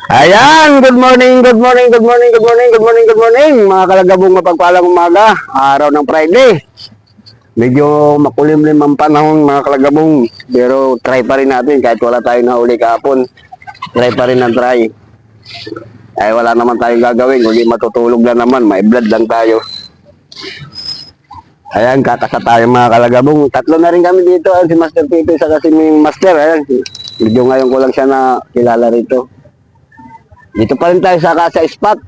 Ayan, good morning, good morning, good morning, good morning, good morning, good morning. Mga kalagabong mapagpalang umaga, araw ng Friday. Medyo makulimlim ang panahon mga kalagabong, pero try pa rin natin kahit wala tayong nahuli kahapon. Try pa rin ang try. Ay wala naman tayong gagawin, kundi matutulog lang naman, may blood lang tayo. Ayan, kakasa tayo mga kalagabong. Tatlo na rin kami dito, si Master Tito sa kasi yung Master. Ayan, medyo ngayon ko lang siya na kilala rito. Dito pa rin tayo sa Kasa Spot.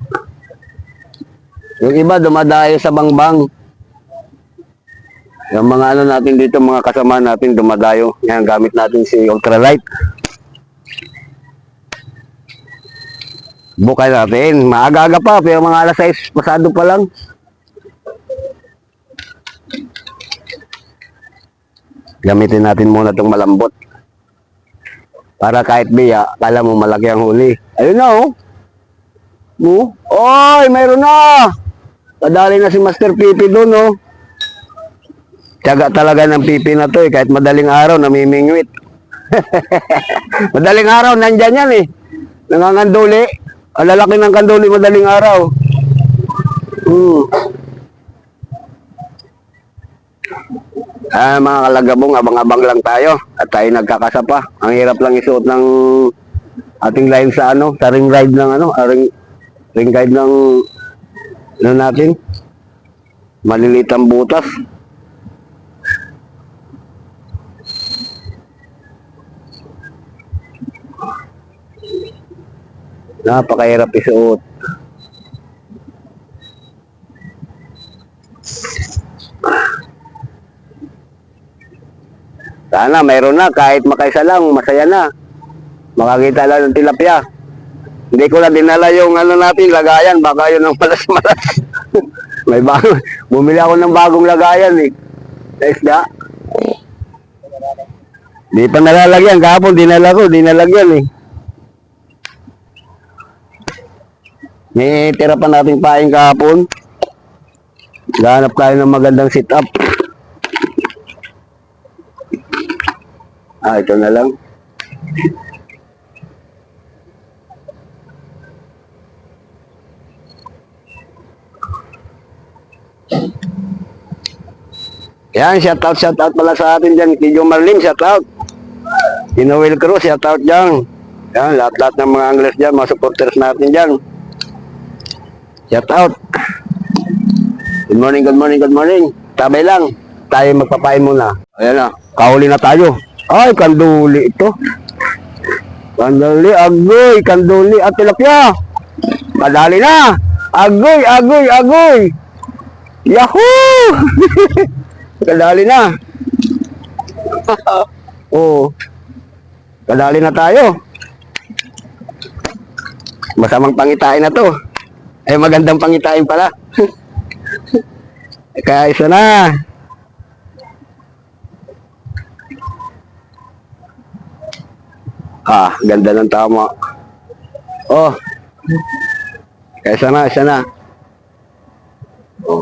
Yung iba dumadayo sa Bangbang. Yung mga ano natin dito, mga kasama natin dumadayo. Yan, gamit natin si Ultralight. Bukay natin. Maaga-aga pa, pero mga alas 6 pasado pa lang. Gamitin natin muna itong malambot. Para kahit biya, kala mo malaki ang huli. Ayun na oh. Oy, mayroon na. Padali na si Master Pipi doon oh. Tiyaga talaga ng Pipi na to eh. Kahit madaling araw, namimingwit. Madaling araw, nandyan yan eh. Nanganganduli. Ang lalaki ng kanduli madaling araw. Mga kalagabong, abang-abang lang tayo. At tayo nagkakasapa. Ang hirap lang isuot ng ating line sa ano, sa ring ride ng ano, ring guide ng ano natin. Maliliit ang butas. Napakahirap isuot. Sana mayroon na, kahit makaisa lang, masaya na. Makakita lang ng tilapia. Hindi ko na dinala yung ano natin, lagayan, baka yun ang malas-malas. May bago, bumili ako ng bagong lagayan eh. Sa isda. Di pa nalalagyan, kahapon dinala ko, dinalagyan eh. May tira pa natin paing kahapon. Gahanap tayo ng magandang sit-up. Ito na lang. Yan, shout out pala sa atin dyan. Kay Marlin, shout out. Noel Cruz, shout out dyan. Yan, lahat-lahat ng mga anglers dyan, mga supporters natin dyan. Shout out. Good morning, good morning, good morning. Tabay lang. Tayo magpapain muna. Ayan na, kahuli na tayo. Ay, kanduli ito. Kanduli, agoy, kanduli at tilapia. Padali na. Agoy, agoy, agoy. Yahoo! Kadali na. Oo. Kadali na tayo. Masamang pangitain na to. Ay, magandang pangitain pala. Kaya isa na. Ganda ng tama. Oh. Kaya isa na, isa na. Oh.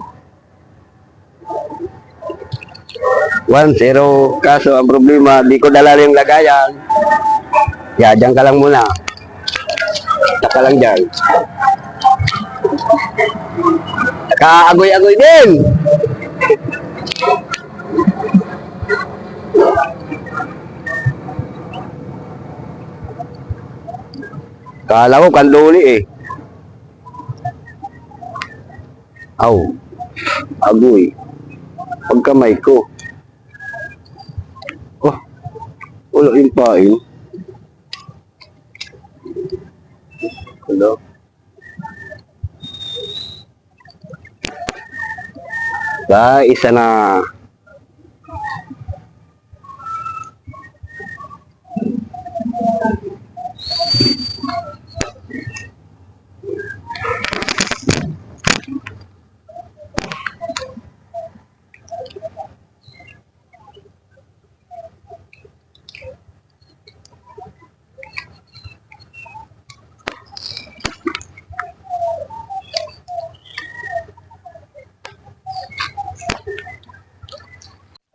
1-0. Kaso ang problema, di ko dala yung lagayan. Dyan ka lang muna. Taka lang dyan. Nakaagoy-agoy din. Kala ko kanduli eh. Aw. Agoy. Pagkamay ko. Oh. Wala yung pain. Hello. Isa na.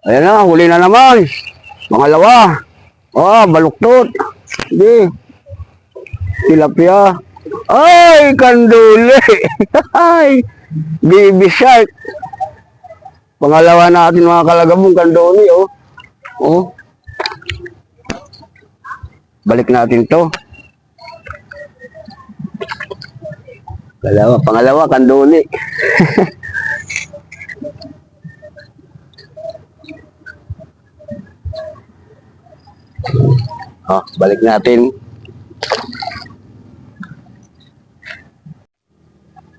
Ayan na, huli na naman. Pangalawa. Baluktot. Sige. Tilapia. Ay, kanduli. Ay, baby shark. Pangalawa natin mga kalagabong kanduli, oh. Oh. Balik natin to. Pangalawa, kanduli. Oh, balik natin.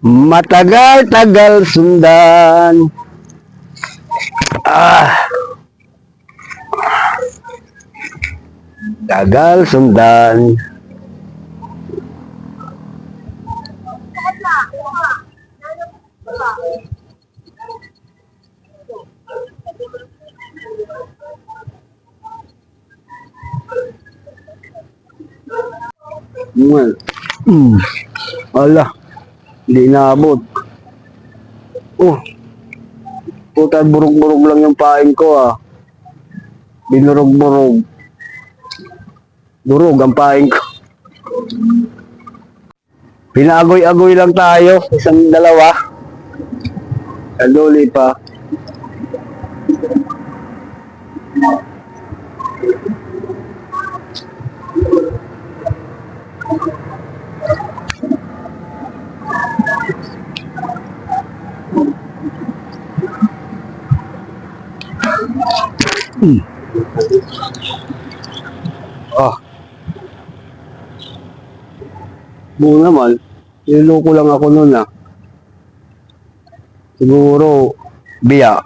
Matagal-tagal sundan. Tagal sundan. Ala, hindi naabot. Oh, puta, burog-burog lang yung pain ko ah. Binurog-burog. Durog ang pain ko. Pinaagoy-agoy lang tayo. Isang dalawa. Kanduli pa. Ah. Buo naman. Niloko lang ako noon ah. Siguro, biya.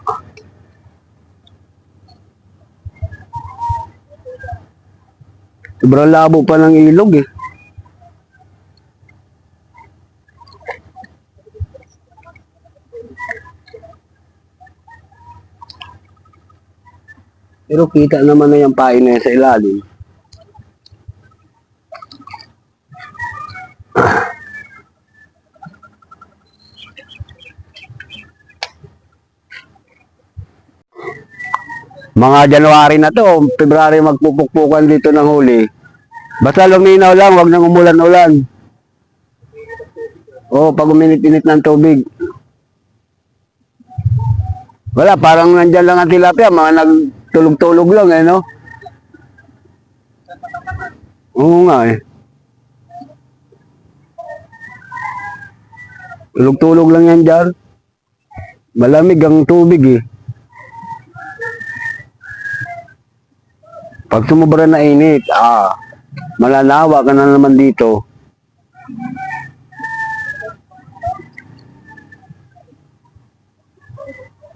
Sobrang labo pa ng ilog eh. Pero kita naman na yung pain na yan sa ilalim. Mga January na to, February magpupukpukan dito ng huli. Basta luminaw lang, wag nang umulan-ulan. Oh, pag uminit-init ng tubig. Wala, parang nandyan lang ang tilapia, mga nagtulog-tulog lang eh, no? Oo nga eh. Tulog-tulog lang yan dyan. Malamig ang tubig eh. Pag sumubra na init, malalawa ka na naman dito.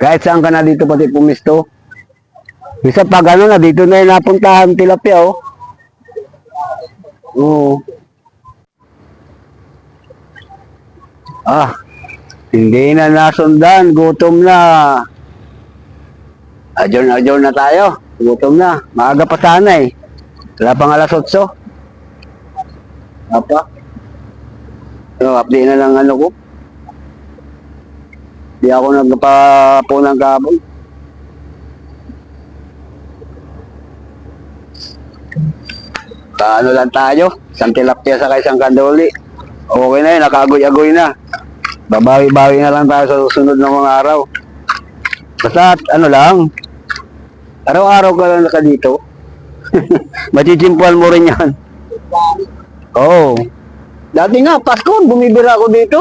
Kahit saan ka na dito pati pumisto. Isa pag ano na, dito na yung napuntahan tilapia, oh. Oo. Hindi na nasundan, gutom na. Adjourn na tayo. Gutom na. Maaga pa sana eh. Wala pang alas 8. Apa? Update na lang ano ko. Di ako nagpapunang kabon. Paano lang tayo? Isang tilapia sa isang kanduli. Okay na yun, nakagoy-agoy na. Babawi-bawi na lang tayo sa susunod ng mga araw. Basta ano lang, araw-araw ka lang naka dito. Machichinpuan mo rin yan. Oo. Dati nga, Pasko, bumibira ako dito.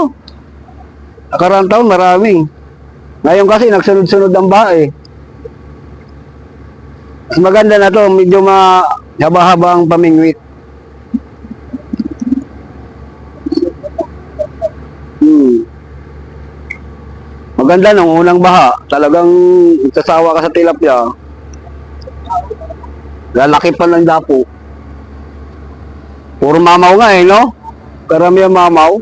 Nakarang taon, marami. Ngayon kasi, nagsunod-sunod ang bae. Mas maganda na to, medyo haba-haba ang pamingwit. Maganda nung unang baha. Talagang sasawa ka sa tilapia. Lalaki pa ng dapo. Puro mamaw nga eh, no? Karamihan mamaw.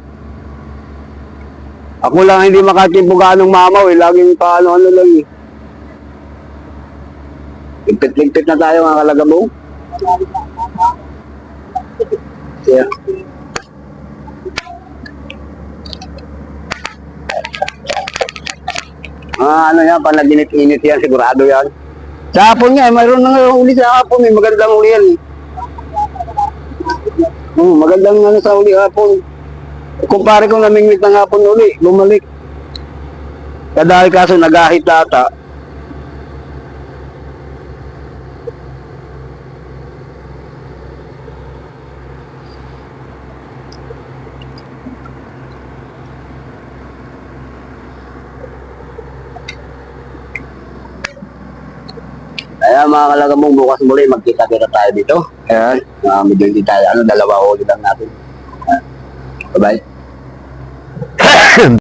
Ako lang hindi makatipugaan ng mamaw eh. Laging paano-ano lang eh. Ligpit-ligpit na tayo mga kalagabong. Yeah. Ano yan, panaginit-init yan, sigurado yan. Sa hapon nga, mayroon nang uli sa hapon, magandang uli yan. Magandang ano sa uli hapon. Kumpare ko namingwit ng hapon uli, bumalik. Dahil kaso nagahit ata. Kaya mga kalagamong bukas muli magkita-kita tayo dito. Ayan, medyo hindi tayo, dalawa huli lang natin. Bye-bye.